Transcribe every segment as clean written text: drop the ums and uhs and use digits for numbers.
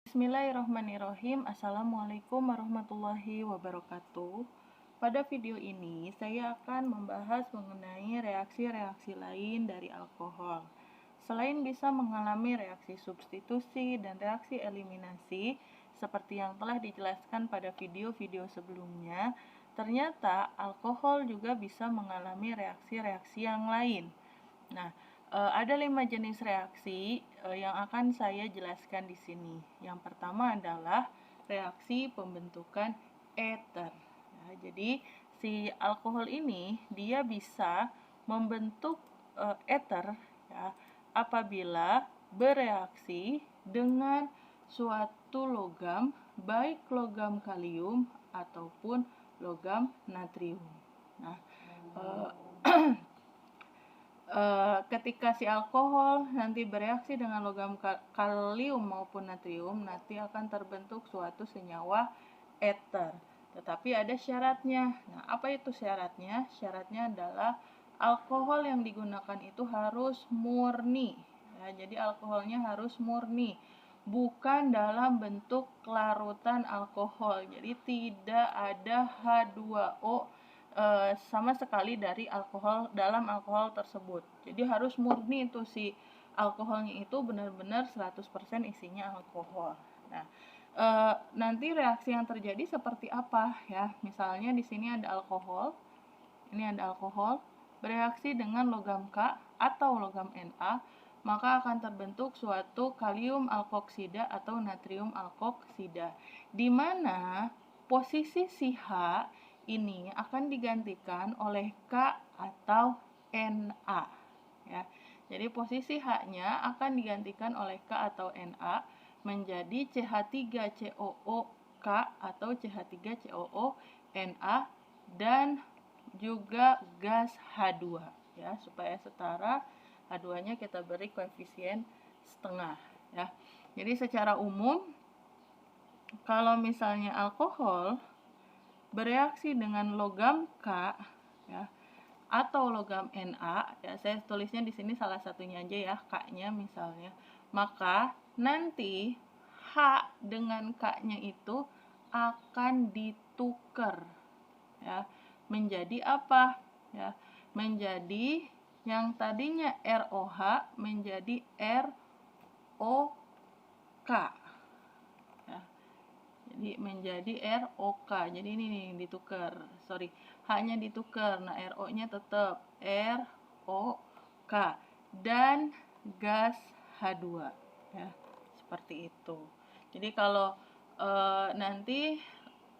Bismillahirrahmanirrahim. Assalamualaikum warahmatullahi wabarakatuh. Pada video ini saya akan membahas mengenai reaksi-reaksi lain dari alkohol. Selain bisa mengalami reaksi substitusi dan reaksi eliminasi seperti yang telah dijelaskan pada video-video sebelumnya, ternyata alkohol juga bisa mengalami reaksi-reaksi yang lain. Nah, ada 5 jenis reaksi yang akan saya jelaskan di sini. Yang pertama adalah reaksi pembentukan ether. Ya, jadi si alkohol ini dia bisa membentuk ether ya, apabila bereaksi dengan suatu logam, baik logam kalium ataupun logam natrium. Nah, ketika si alkohol nanti bereaksi dengan logam kalium maupun natrium, nanti akan terbentuk suatu senyawa ether. Tetapi ada syaratnya. Nah, apa itu syaratnya? Syaratnya adalah alkohol yang digunakan itu harus murni. Ya, jadi alkoholnya harus murni, bukan dalam bentuk larutan alkohol. Jadi tidak ada H2O sama sekali dari alkohol dalam alkohol tersebut. Jadi harus murni itu si alkoholnya itu benar-benar 100% isinya alkohol. Nah, nanti reaksi yang terjadi seperti apa ya? Misalnya di sini ada alkohol. Ini ada alkohol bereaksi dengan logam K atau logam Na, maka akan terbentuk suatu kalium alkoksida atau natrium alkoksida, di mana posisi si H ini akan digantikan oleh K atau Na ya. Jadi posisi H-nya akan digantikan oleh K atau Na menjadi CH3COOK atau CH3COO Na dan juga gas H2 ya, supaya setara H2-nya kita beri koefisien setengah ya. Jadi secara umum kalau misalnya alkohol bereaksi dengan logam K ya atau logam Na ya, saya tulisnya di sini salah satunya aja ya, K-nya misalnya, maka nanti H dengan K-nya itu akan ditukar ya menjadi apa ya, menjadi yang tadinya ROH menjadi ROK ya. Jadi menjadi ROK. Jadi ini nih ditukar. Sorry, H-nya ditukar. Nah, RO-nya tetap ROK dan gas H2 ya. Seperti itu. Jadi kalau nanti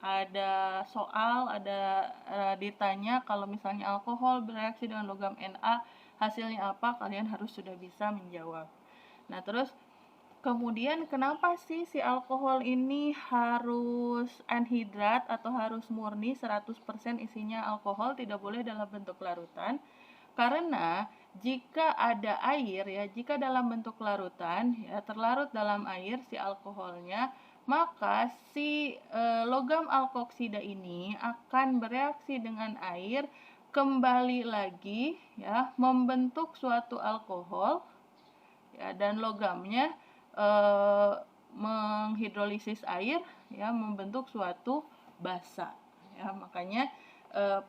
ada soal, ada ditanya kalau misalnya alkohol bereaksi dengan logam Na, hasilnya apa? Kalian harus sudah bisa menjawab. Nah, terus kemudian kenapa sih si alkohol ini harus anhidrat atau harus murni 100% isinya alkohol, tidak boleh dalam bentuk larutan? Karena jika ada air ya, jika dalam bentuk larutan ya, terlarut dalam air si alkoholnya, maka si logam alkoksida ini akan bereaksi dengan air, kembali lagi ya membentuk suatu alkohol ya, dan logamnya menghidrolisis air ya membentuk suatu basa ya. Makanya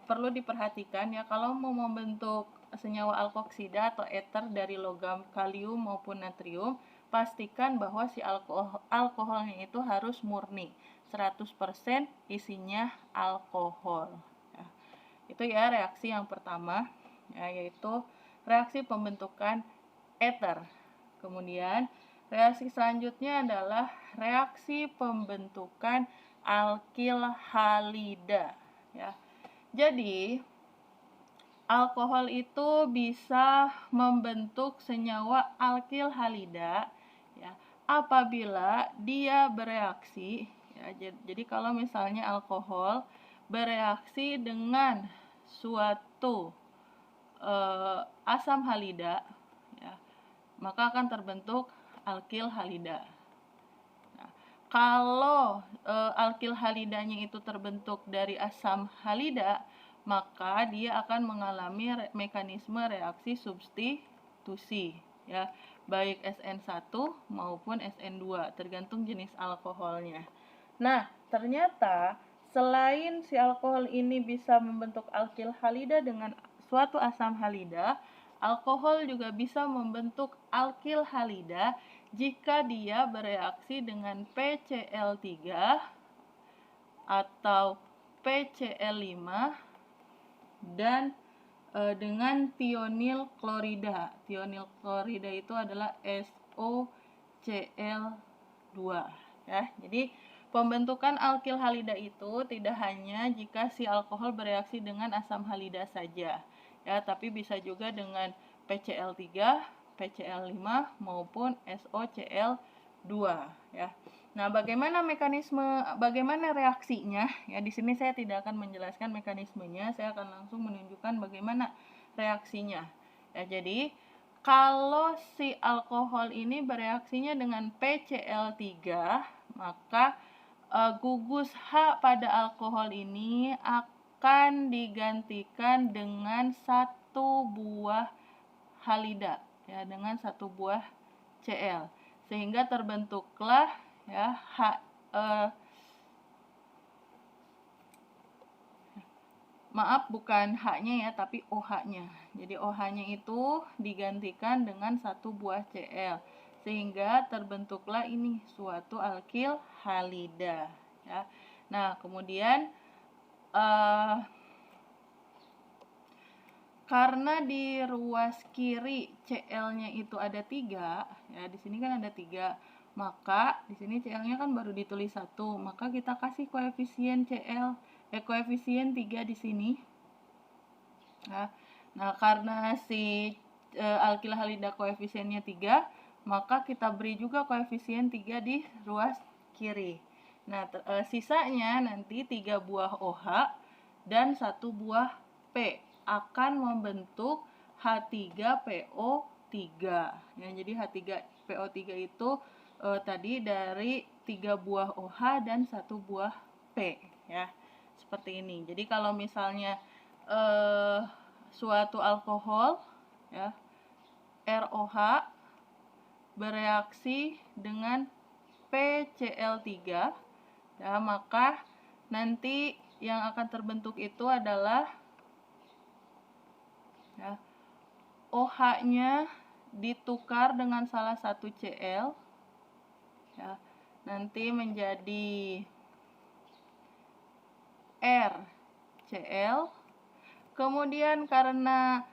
perlu diperhatikan ya, kalau mau membentuk senyawa alkoksida atau ether dari logam kalium maupun natrium, pastikan bahwa si alkoholnya itu harus murni 100% isinya alkohol ya. Itu ya reaksi yang pertama ya, yaitu reaksi pembentukan ether. Kemudian reaksi selanjutnya adalah reaksi pembentukan alkil halida ya. Jadi alkohol itu bisa membentuk senyawa alkil halida ya apabila dia bereaksi ya. Jadi kalau misalnya alkohol bereaksi dengan suatu asam halida ya, maka akan terbentuk alkil halida. Nah, kalau alkil halidanya itu terbentuk dari asam halida, maka dia akan mengalami mekanisme reaksi substitusi ya, baik SN1 maupun SN2, tergantung jenis alkoholnya. Nah, ternyata selain si alkohol ini bisa membentuk alkil halida dengan suatu asam halida, alkohol juga bisa membentuk alkil halida jika dia bereaksi dengan PCl3 atau PCl5 dan dengan tionil klorida. Tionil klorida itu adalah SOCl2 ya. Jadi pembentukan alkil halida itu tidak hanya jika si alkohol bereaksi dengan asam halida saja ya, tapi bisa juga dengan PCl3, PCl5 maupun SOCl2 ya. Nah, bagaimana reaksinya? Ya, di sini saya tidak akan menjelaskan mekanismenya, saya akan langsung menunjukkan bagaimana reaksinya. Ya, jadi kalau si alkohol ini bereaksinya dengan PCl3, maka gugus H pada alkohol ini akan digantikan dengan satu buah halida, ya, dengan satu buah Cl, sehingga terbentuklah ya bukan H-nya ya, tapi OH-nya. Jadi OH-nya itu digantikan dengan satu buah Cl, sehingga terbentuklah ini suatu alkil halida ya. Nah, kemudian karena di ruas kiri Cl-nya itu ada 3, ya, di sini kan ada 3, maka di sini Cl-nya kan baru ditulis 1, maka kita kasih koefisien koefisien 3 di sini. Nah, karena si alkil halida koefisiennya 3, maka kita beri juga koefisien 3 di ruas kiri. Nah, sisanya nanti 3 buah OH dan 1 buah P akan membentuk H3PO3. Ya, jadi H3PO3 itu tadi dari 3 buah OH dan 1 buah P ya. Seperti ini. Jadi kalau misalnya suatu alkohol ya, ROH bereaksi dengan PCl3 ya, maka nanti yang akan terbentuk itu adalah ya, OH-nya ditukar dengan salah satu Cl ya, nanti menjadi RCl. Kemudian karena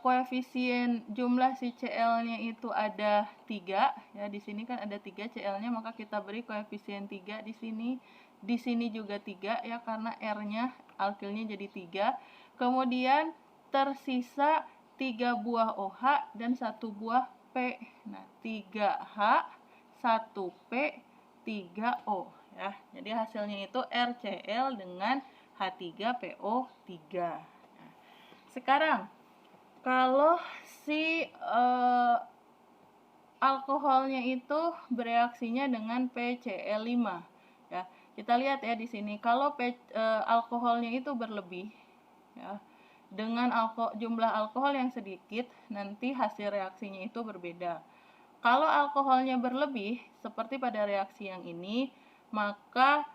koefisien jumlah si Cl-nya itu ada 3 ya, di sini kan ada 3 Cl-nya, maka kita beri koefisien 3 di sini. Di sini juga 3 ya, karena R-nya alkilnya jadi 3. Kemudian tersisa 3 buah OH dan 1 buah P. Nah, 3H, 1P, 3O ya. Jadi hasilnya itu RCl dengan H3PO3. Nah, sekarang kalau si alkoholnya itu bereaksinya dengan PCl5 ya. Kita lihat ya di sini, kalau alkoholnya itu berlebih ya, dengan jumlah alkohol yang sedikit, nanti hasil reaksinya itu berbeda. Kalau alkoholnya berlebih seperti pada reaksi yang ini, maka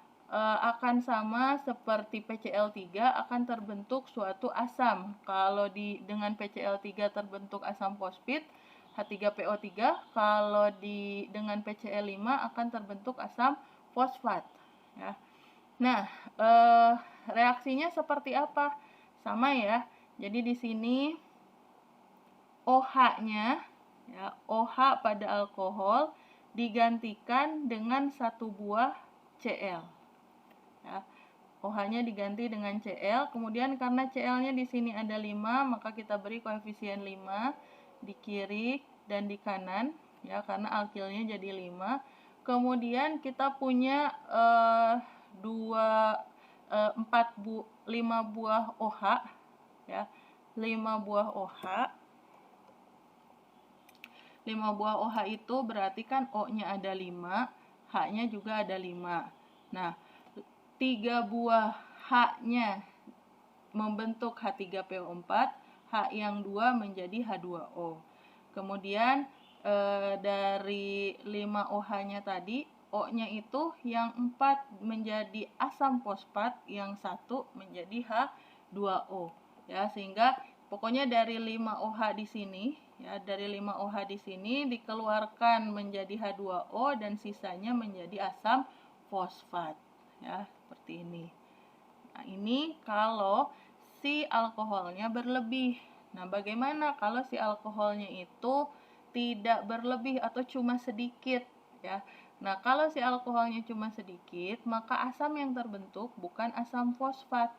akan sama seperti PCl3, akan terbentuk suatu asam. Kalau dengan PCl3 terbentuk asam fosfit H3PO3, kalau dengan PCl5 akan terbentuk asam fosfat ya. Nah, reaksinya seperti apa? Sama ya. Jadi di sini OH-nya ya, OH pada alkohol digantikan dengan satu buah Cl ya. OH-nya diganti dengan Cl, kemudian karena Cl-nya di sini ada 5, maka kita beri koefisien 5 di kiri dan di kanan ya, karena alkilnya jadi 5. Kemudian kita punya 5 buah OH ya. 5 buah OH. 5 buah OH itu berarti kan O-nya ada 5, H-nya juga ada 5. Nah, 3 buah H-nya membentuk H3PO4, H yang 2 menjadi H2O. Kemudian dari 5 OH-nya tadi, O-nya itu yang 4 menjadi asam fosfat, yang 1 menjadi H2O. Ya, sehingga pokoknya dari 5 OH di sini, ya, dari 5 OH di sini dikeluarkan menjadi H2O dan sisanya menjadi asam fosfat. Ya, seperti ini. Nah, ini kalau si alkoholnya berlebih. Nah, bagaimana kalau si alkoholnya itu tidak berlebih atau cuma sedikit, ya. Nah, kalau si alkoholnya cuma sedikit, maka asam yang terbentuk bukan asam fosfat,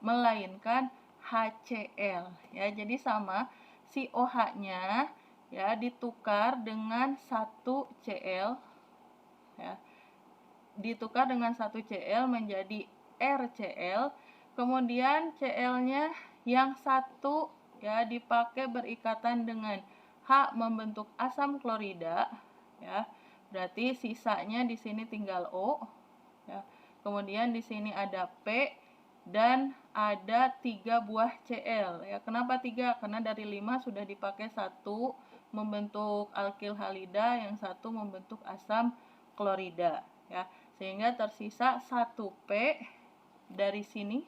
melainkan HCl, ya. Jadi sama, si OH-nya ya ditukar dengan 1 Cl, ya. Ditukar dengan 1 Cl menjadi RCl, kemudian Cl-nya yang 1 ya dipakai berikatan dengan H membentuk asam klorida, ya. Berarti sisanya di sini tinggal O, ya. Kemudian di sini ada P dan ada 3 buah Cl, ya. Kenapa 3? Karena dari 5 sudah dipakai 1 membentuk alkil halida, yang 1 membentuk asam klorida, ya. Sehingga tersisa 1 P dari sini,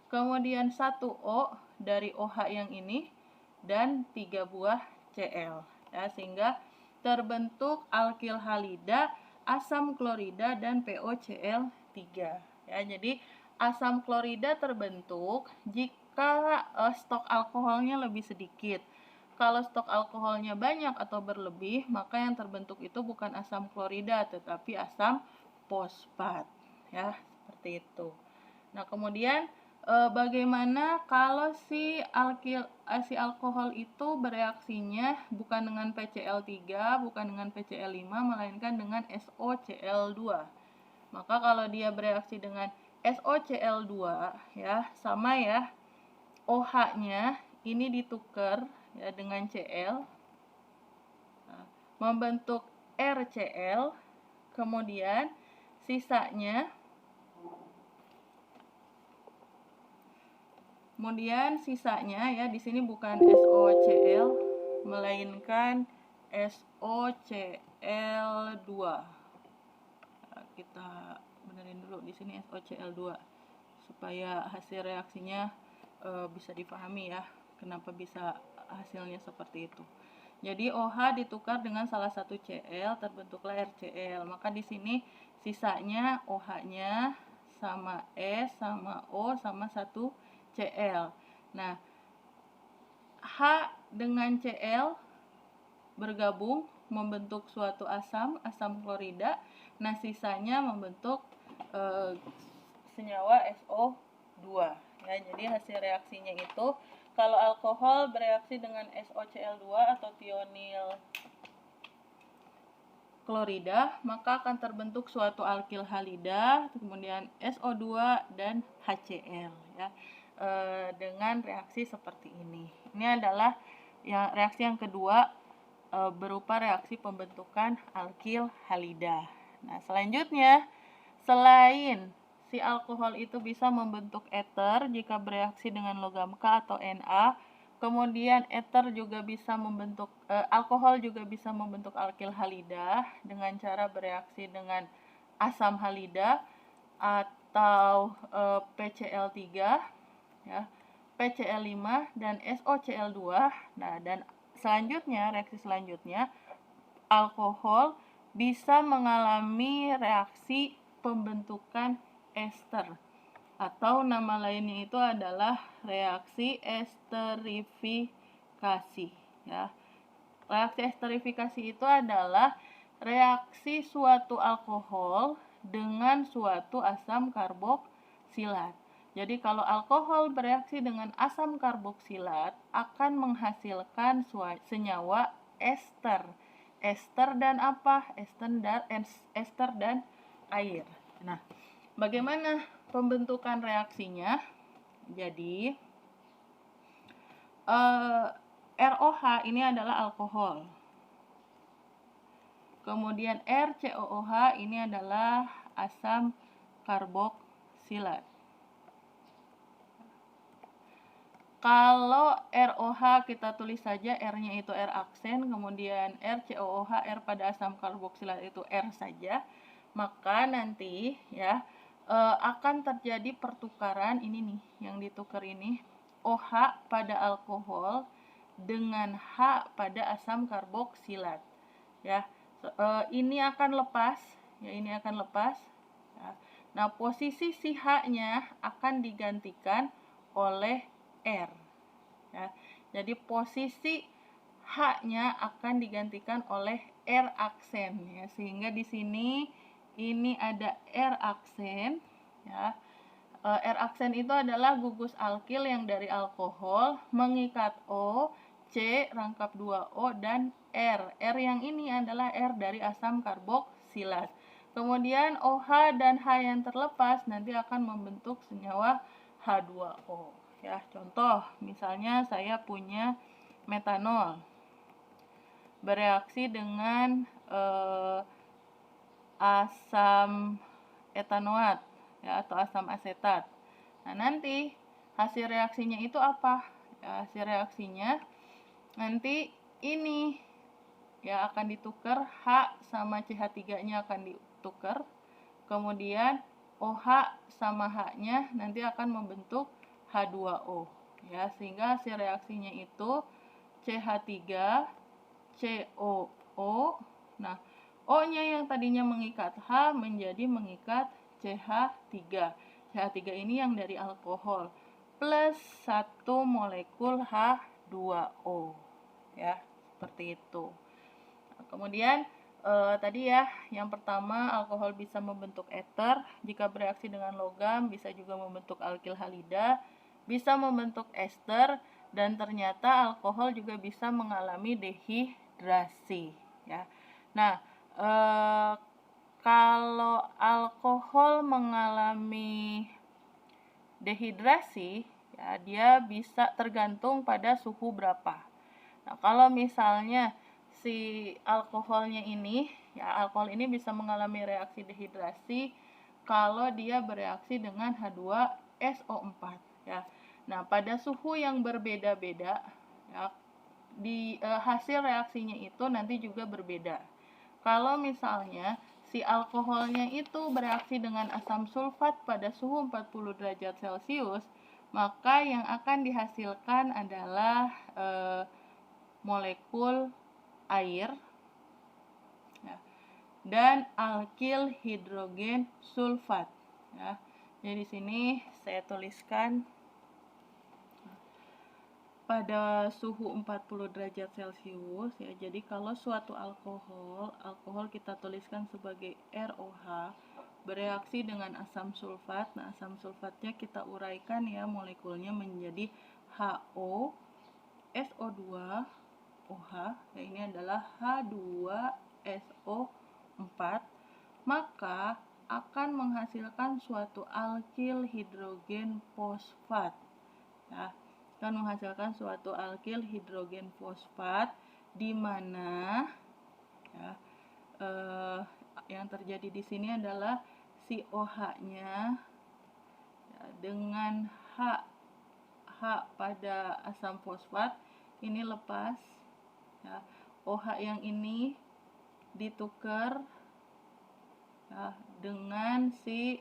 kemudian 1 O dari OH yang ini, dan 3 buah Cl, ya, sehingga terbentuk alkil halida, asam klorida, dan POCl3, ya. Jadi asam klorida terbentuk jika stok alkoholnya lebih sedikit. Kalau stok alkoholnya banyak atau berlebih, maka yang terbentuk itu bukan asam klorida tetapi asam fosfat, ya, seperti itu. Nah, kemudian bagaimana kalau si alkohol itu bereaksinya bukan dengan PCl3, bukan dengan PCl5, melainkan dengan SOCl2. Maka kalau dia bereaksi dengan SOCl2, ya, sama ya, OH-nya ini ditukar ya dengan Cl, nah, membentuk RCl, kemudian sisanya ya di sini bukan SOCl melainkan SOCl2. Nah, kita benerin dulu di sini SOCl2 supaya hasil reaksinya bisa dipahami ya, kenapa bisa hasilnya seperti itu. Jadi OH ditukar dengan salah satu Cl, terbentuklah RCl. Maka di sini sisanya OH-nya sama S sama O sama 1 Cl. Nah, H dengan Cl bergabung membentuk suatu asam klorida. Nah, sisanya membentuk senyawa SO2. Ya, jadi hasil reaksinya itu kalau alkohol bereaksi dengan SOCl2 atau tionil klorida, maka akan terbentuk suatu alkil halida, kemudian SO2 dan HCl, ya. Dengan reaksi seperti ini. Ini adalah reaksi yang kedua, berupa reaksi pembentukan alkil halida. Nah, selanjutnya, selain si alkohol itu bisa membentuk ether jika bereaksi dengan logam K atau Na, kemudian ether juga bisa membentuk, alkohol juga bisa membentuk alkil halida dengan cara bereaksi dengan asam halida atau PCl3, ya, PCl5 dan SOCl2. Nah, dan reaksi selanjutnya, alkohol bisa mengalami reaksi pembentukan ester, atau nama lainnya itu adalah reaksi esterifikasi, ya. Reaksi esterifikasi itu adalah reaksi suatu alkohol dengan suatu asam karboksilat. Jadi kalau alkohol bereaksi dengan asam karboksilat akan menghasilkan senyawa ester. Ester dan apa? Ester dan air. Nah, bagaimana pembentukan reaksinya? Jadi ROH ini adalah alkohol. Kemudian RCOOH ini adalah asam karboksilat. Kalau ROH kita tulis saja R-nya itu R aksen, kemudian RCOOH R pada asam karboksilat itu R saja, maka nanti ya akan terjadi pertukaran ini nih yang ditukar ini OH pada alkohol dengan H pada asam karboksilat ya. Ini akan lepas ya, ini akan lepas ya. Nah, posisi si H-nya akan digantikan oleh R ya. Jadi posisi H-nya akan digantikan oleh R aksen ya, sehingga di sini ini ada R aksen ya. R aksen itu adalah gugus alkil yang dari alkohol mengikat O, C rangkap 2O dan R. R yang ini adalah R dari asam karboksilat. Kemudian OH dan H yang terlepas nanti akan membentuk senyawa H2O. Ya, contoh misalnya saya punya metanol bereaksi dengan asam etanoat ya, atau asam asetat. Nah, nanti hasil reaksinya itu apa? Ya, hasil reaksinya nanti ini ya akan ditukar, H sama CH3-nya akan ditukar. Kemudian OH sama H-nya nanti akan membentuk H2O ya, sehingga hasil reaksinya itu CH3 COO. Nah, O-nya yang tadinya mengikat H menjadi mengikat CH3. CH3 ini yang dari alkohol plus 1 molekul H2O ya, seperti itu. Nah, kemudian tadi ya, yang pertama alkohol bisa membentuk ether jika bereaksi dengan logam, bisa juga membentuk alkil halida, bisa membentuk ester, dan ternyata alkohol juga bisa mengalami dehidrasi ya. Nah, kalau alkohol mengalami dehidrasi ya, dia bisa tergantung pada suhu berapa. Nah, kalau misalnya si alkoholnya ini ya, alkohol ini bisa mengalami reaksi dehidrasi kalau dia bereaksi dengan H2SO4 ya. Nah, pada suhu yang berbeda-beda ya, di hasil reaksinya itu nanti juga berbeda. Kalau misalnya si alkoholnya itu bereaksi dengan asam sulfat pada suhu 40 derajat Celcius, maka yang akan dihasilkan adalah molekul air ya, dan alkil hidrogen sulfat ya. Jadi di sini saya tuliskan pada suhu 40 derajat Celcius ya. Jadi kalau suatu alkohol kita tuliskan sebagai ROH bereaksi dengan asam sulfat. Nah, asam sulfatnya kita uraikan ya, molekulnya menjadi HO SO2 OH ya, ini adalah H2SO4, maka akan menghasilkan suatu alkil hidrogen fosfat ya, akan menghasilkan suatu alkil hidrogen fosfat di mana ya, yang terjadi di sini adalah si OH-nya ya, dengan H pada asam fosfat ini lepas ya, OH yang ini ditukar ya, dengan si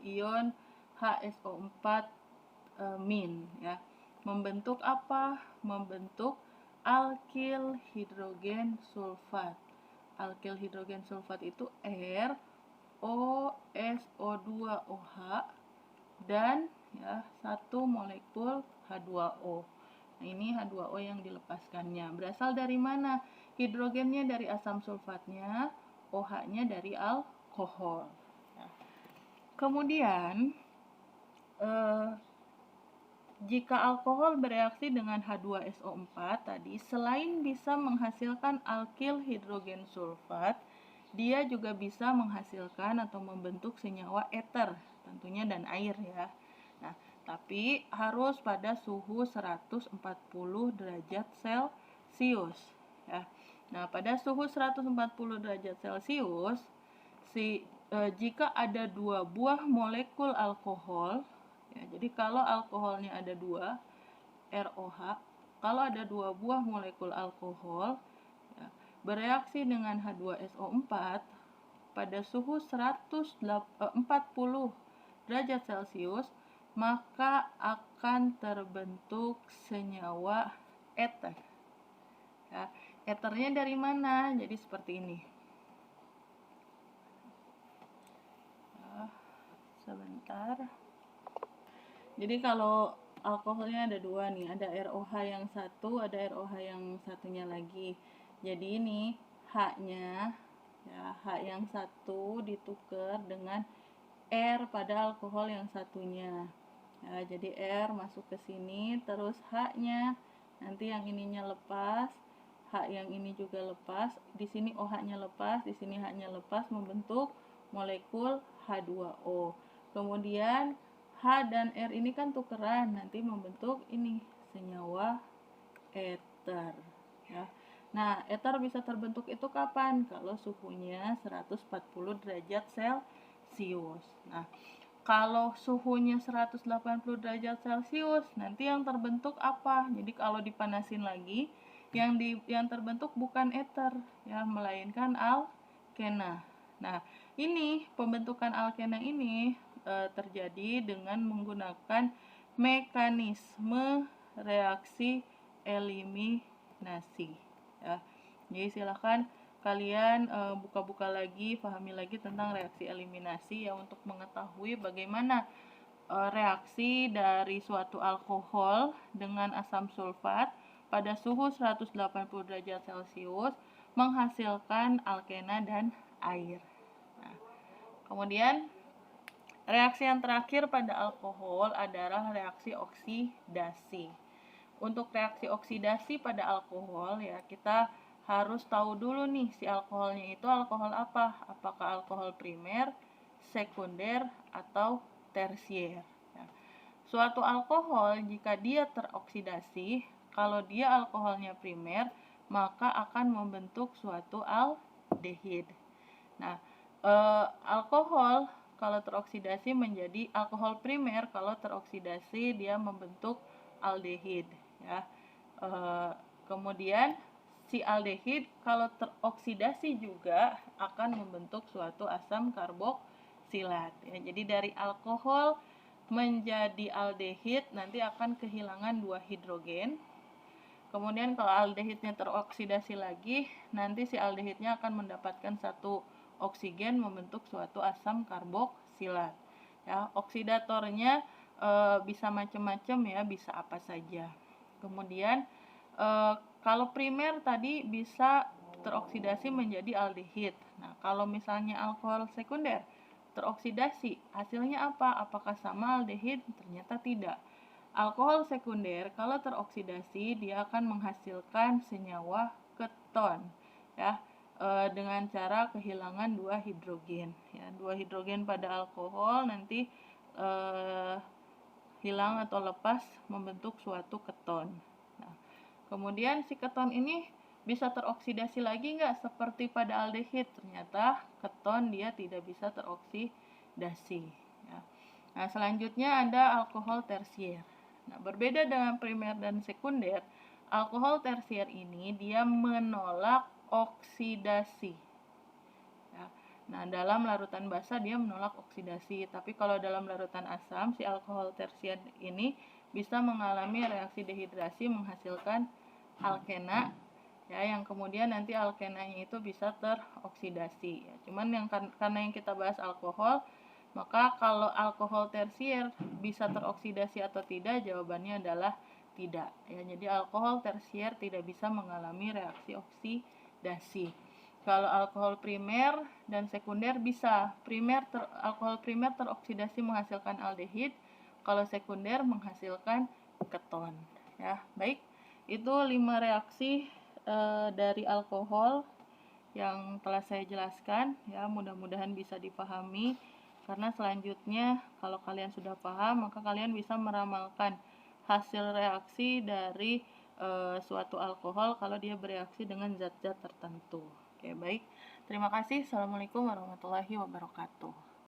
ion HSO4 min ya, membentuk apa? Membentuk alkil hidrogen sulfat. Alkil hidrogen sulfat itu ROSO2OH dan ya, satu molekul H2O. Nah, ini H2O yang dilepaskannya. Berasal dari mana? Hidrogennya dari asam sulfatnya, OH-nya dari alkohol. Ya. Kemudian, jika alkohol bereaksi dengan H2SO4 tadi, selain bisa menghasilkan alkil hidrogen sulfat, dia juga bisa menghasilkan atau membentuk senyawa ether, tentunya dan air ya. Nah, tapi harus pada suhu 140 derajat Celcius ya. Nah, pada suhu 140 derajat Celcius, jika ada 2 buah molekul alkohol ya, jadi kalau alkoholnya ada 2, ROH, kalau ada 2 buah molekul alkohol ya, bereaksi dengan H2SO4 pada suhu 140 derajat Celcius, maka akan terbentuk senyawa eter. Ya, eternya dari mana? Jadi seperti ini. Sebentar. Jadi kalau alkoholnya ada 2 nih, ada ROH yang satu, ada ROH yang satunya lagi. Jadi ini H-nya, ya, H yang satu ditukar dengan R pada alkohol yang satunya. Ya, jadi R masuk ke sini, terus H-nya nanti yang ininya lepas, H yang ini juga lepas, di sini OH-nya lepas, di sini H-nya lepas, membentuk molekul H2O. Kemudian H dan R ini kan tukeran, nanti membentuk ini senyawa eter. Ya. Nah, eter bisa terbentuk itu kapan? Kalau suhunya 140 derajat Celcius. Nah, kalau suhunya 180 derajat Celcius, nanti yang terbentuk apa? Jadi kalau dipanasin lagi, yang terbentuk bukan eter, ya, melainkan alkena. Nah, ini pembentukan alkena ini terjadi dengan menggunakan mekanisme reaksi eliminasi. Ya, jadi silakan kalian buka-buka lagi, pahami lagi tentang reaksi eliminasi ya, untuk mengetahui bagaimana reaksi dari suatu alkohol dengan asam sulfat pada suhu 180 derajat Celcius menghasilkan alkena dan air. Nah, kemudian reaksi yang terakhir pada alkohol adalah reaksi oksidasi. Untuk reaksi oksidasi pada alkohol ya, kita harus tahu dulu nih si alkoholnya itu alkohol apa? Apakah alkohol primer, sekunder, atau tersier. Ya. Suatu alkohol jika dia teroksidasi, kalau dia alkoholnya primer, maka akan membentuk suatu aldehid. Nah, alkohol kalau teroksidasi menjadi alkohol primer, kalau teroksidasi dia membentuk aldehid, ya. Kemudian si aldehid kalau teroksidasi juga akan membentuk suatu asam karboksilat, ya. Jadi dari alkohol menjadi aldehid nanti akan kehilangan 2 hidrogen. Kemudian kalau aldehidnya teroksidasi lagi, nanti si aldehidnya akan mendapatkan 1 oksigen membentuk suatu asam karboksilat. Ya, oksidatornya bisa macam-macam ya, bisa apa saja. Kemudian kalau primer tadi bisa teroksidasi menjadi aldehid. Nah, kalau misalnya alkohol sekunder teroksidasi, hasilnya apa? Apakah sama aldehid? Ternyata tidak. Alkohol sekunder kalau teroksidasi dia akan menghasilkan senyawa keton, ya, dengan cara kehilangan 2 hidrogen, ya. 2 hidrogen pada alkohol nanti hilang atau lepas membentuk suatu keton. Nah, kemudian si keton ini bisa teroksidasi lagi nggak seperti pada aldehid? Ternyata keton dia tidak bisa teroksidasi, ya. Nah, selanjutnya ada alkohol tersier. Nah, berbeda dengan primer dan sekunder, alkohol tersier ini dia menolak oksidasi. Ya. Nah, dalam larutan basa dia menolak oksidasi, tapi kalau dalam larutan asam si alkohol tersier ini bisa mengalami reaksi dehidrasi menghasilkan alkena, ya, yang kemudian nanti alkenanya itu bisa teroksidasi, ya. Cuman karena yang kita bahas alkohol, maka kalau alkohol tersier bisa teroksidasi atau tidak, jawabannya adalah tidak, ya. Jadi alkohol tersier tidak bisa mengalami reaksi oksidasi. Kalau alkohol primer dan sekunder bisa. Alkohol primer teroksidasi menghasilkan aldehid, kalau sekunder menghasilkan keton, ya. Baik, itu 5 reaksi dari alkohol yang telah saya jelaskan, ya. Mudah-mudahan bisa dipahami. Karena selanjutnya kalau kalian sudah paham, maka kalian bisa meramalkan hasil reaksi dari suatu alkohol kalau dia bereaksi dengan zat-zat tertentu. Oke, baik. Terima kasih. Assalamualaikum warahmatullahi wabarakatuh.